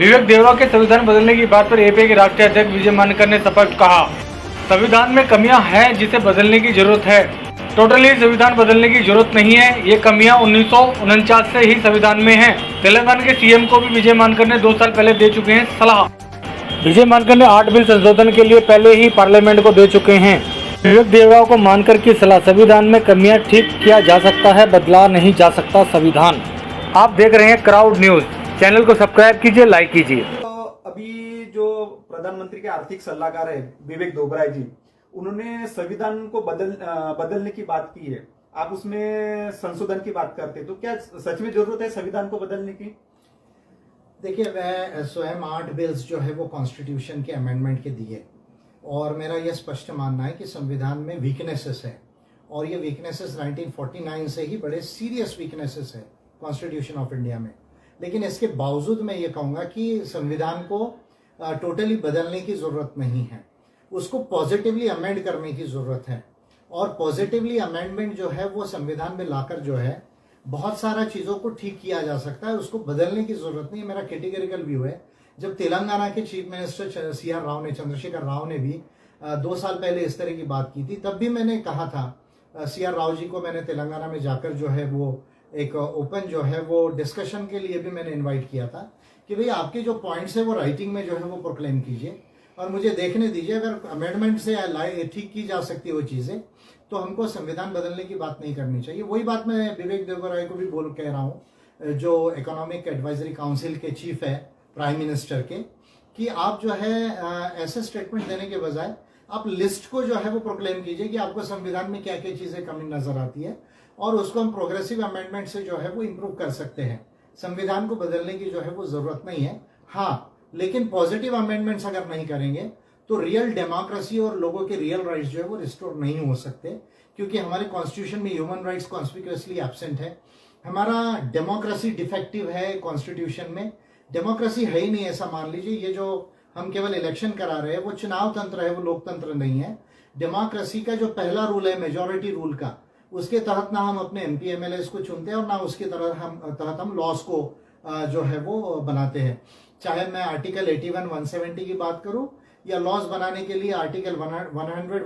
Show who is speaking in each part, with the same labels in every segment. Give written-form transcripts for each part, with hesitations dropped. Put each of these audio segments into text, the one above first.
Speaker 1: विवेक देवरा के संविधान बदलने की बात पर एपीआई के राष्ट्रीय अध्यक्ष विजय मानकर ने स्पष्ट कहा, संविधान में कमियां हैं जिसे बदलने की जरूरत है। टोटली संविधान बदलने की जरूरत नहीं है। ये कमियां 1949 से ही संविधान में हैं। तेलंगाना के सीएम को भी विजय मानकर ने 2 साल पहले दे चुके हैं सलाह। विजय मानकर ने 8 बिल संशोधन के लिए पहले ही पार्लियामेंट को दे चुके हैं। विवेक देवरा को मानकर की सलाह, संविधान में कमियां ठीक किया जा सकता है, बदला नहीं जा सकता संविधान। आप देख रहे हैं क्राउड न्यूज, चैनल को सब्सक्राइब कीजिए, लाइक कीजिए।
Speaker 2: तो अभी जो प्रधानमंत्री के आर्थिक सलाहकार है विवेक देवरा जी, उन्होंने संविधान को बदलने की बात की है। आप उसमें संशोधन की बात करते हैं, तो क्या सच में जरूरत है संविधान को बदलने की?
Speaker 3: देखिए, मैं स्वयं 8 बिल्स जो है वो कॉन्स्टिट्यूशन के अमेंडमेंट के दिए, और मेरा यह स्पष्ट मानना है कि संविधान में वीकनेसेस है, और ये वीकनेसेस 1949 से ही बड़े सीरियस वीकनेसेस है कॉन्स्टिट्यूशन ऑफ इंडिया में। लेकिन इसके बावजूद मैं ये कहूँगा कि संविधान को टोटली बदलने की ज़रूरत नहीं है, उसको पॉजिटिवली अमेंड करने की ज़रूरत है। और पॉजिटिवली अमेंडमेंट जो है वो संविधान में लाकर जो है बहुत सारा चीज़ों को ठीक किया जा सकता है, उसको बदलने की ज़रूरत नहीं है। मेरा कैटेगरिकल व्यू है। जब तेलंगाना के चीफ मिनिस्टर CR राव ने, चंद्रशेखर राव ने भी 2 साल पहले इस तरह की बात की थी, तब भी मैंने कहा था, CR राव जी को मैंने तेलंगाना में जाकर जो है वो एक ओपन जो है वो डिस्कशन के लिए भी मैंने इनवाइट किया था कि भाई आपके जो पॉइंट्स है वो राइटिंग में जो है वो प्रोक्लेम कीजिए और मुझे देखने दीजिए। अगर अमेंडमेंट से ठीक की जा सकती है वो चीज़ें, तो हमको संविधान बदलने की बात नहीं करनी चाहिए। वही बात मैं विवेक देवरा को भी कह रहा हूँ, जो इकोनॉमिक एडवाइजरी काउंसिल के चीफ है प्राइम मिनिस्टर के, कि आप जो है ऐसे स्टेटमेंट देने के बजाय आप लिस्ट को जो है वो प्रोक्लेम कीजिए कि आपको संविधान में क्या क्या चीज़ें कमी नजर आती है, और उसको हम प्रोग्रेसिव अमेंडमेंट से जो है वो इम्प्रूव कर सकते हैं। संविधान को बदलने की जो है वो जरूरत नहीं है। हाँ, लेकिन पॉजिटिव अमेंडमेंट्स अगर नहीं करेंगे तो रियल डेमोक्रेसी और लोगों के रियल राइट्स जो है वो रिस्टोर नहीं हो सकते, क्योंकि हमारे कॉन्स्टिट्यूशन में ह्यूमन राइट्स कॉन्स्पिक्यूअसली एब्सेंट है। हमारा डेमोक्रेसी डिफेक्टिव है कॉन्स्टिट्यूशन में, डेमोक्रेसी है ही नहीं ऐसा मान लीजिए। ये जो हम केवल इलेक्शन करा रहे हैं वो चुनाव तंत्र है, वो लोकतंत्र नहीं है। डेमोक्रेसी का जो पहला रूल है मेजोरिटी रूल का, उसके तहत ना हम अपने MP MLAs को चुनते हैं और ना उसके तहत हम लॉस को जो है वो बनाते हैं। चाहे मैं आर्टिकल 81, 170 की बात करूं या लॉस बनाने के लिए आर्टिकल 100,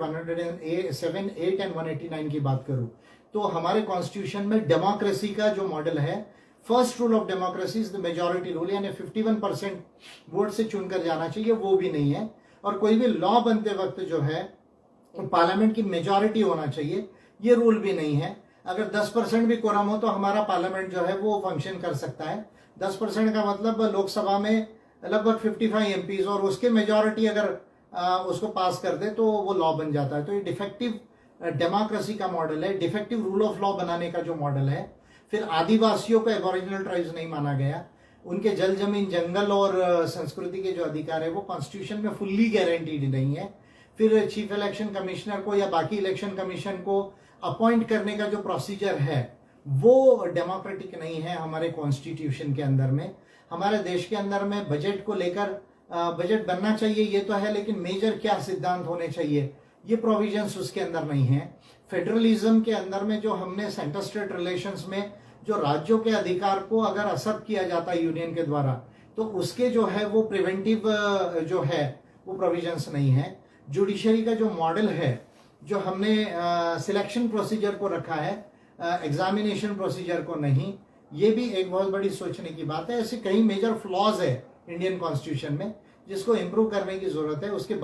Speaker 3: 107, 8 एंड 189 की बात करूं, तो हमारे कॉन्स्टिट्यूशन में डेमोक्रेसी का जो मॉडल है, first rule of democracy is the majority rule, यानी 51% वोट से चुनकर जाना चाहिए, वो भी नहीं है। और कोई भी लॉ बनते वक्त जो है पार्लियामेंट की मेजोरिटी होना चाहिए, ये रूल भी नहीं है। अगर 10% भी कोरम हो तो हमारा पार्लियामेंट जो है वो फंक्शन कर सकता है। 10% का मतलब लोकसभा में लगभग 55 MPs, और उसके मेजोरिटी अगर उसको पास कर दे तो वो लॉ बन जाता है। तो ये डिफेक्टिव डेमोक्रेसी का मॉडल है, डिफेक्टिव रूल ऑफ लॉ बनाने का जो मॉडल है। फिर आदिवासियों को एबोरिजिनल ट्राइब्स नहीं माना गया, उनके जल जमीन जंगल और संस्कृति के जो अधिकार है वो कॉन्स्टिट्यूशन में फुल्ली गारंटीड नहीं है। फिर चीफ इलेक्शन कमिश्नर को या बाकी इलेक्शन कमीशन को अपॉइंट करने का जो प्रोसीजर है वो डेमोक्रेटिक नहीं है हमारे कॉन्स्टिट्यूशन के अंदर में। हमारे देश के अंदर में बजट को लेकर बजट बनना चाहिए ये तो है, लेकिन मेजर क्या सिद्धांत होने चाहिए ये प्रोविजंस उसके अंदर नहीं है। फेडरलिज्म के अंदर में जो हमने सेंटर स्टेट रिलेशंस में जो राज्यों के अधिकार को अगर असर किया जाता है यूनियन के द्वारा, तो उसके जो है वो प्रिवेंटिव जो है वो प्रोविजंस नहीं है। जुडिशरी का जो मॉडल है, जो हमने सिलेक्शन प्रोसीजर को रखा है, एग्जामिनेशन प्रोसीजर को नहीं, ये भी एक बहुत बड़ी सोचने की बात है। ऐसे कई मेजर फ्लॉज है इंडियन कॉन्स्टिट्यूशन में जिसको इम्प्रूव करने की जरूरत है। उसके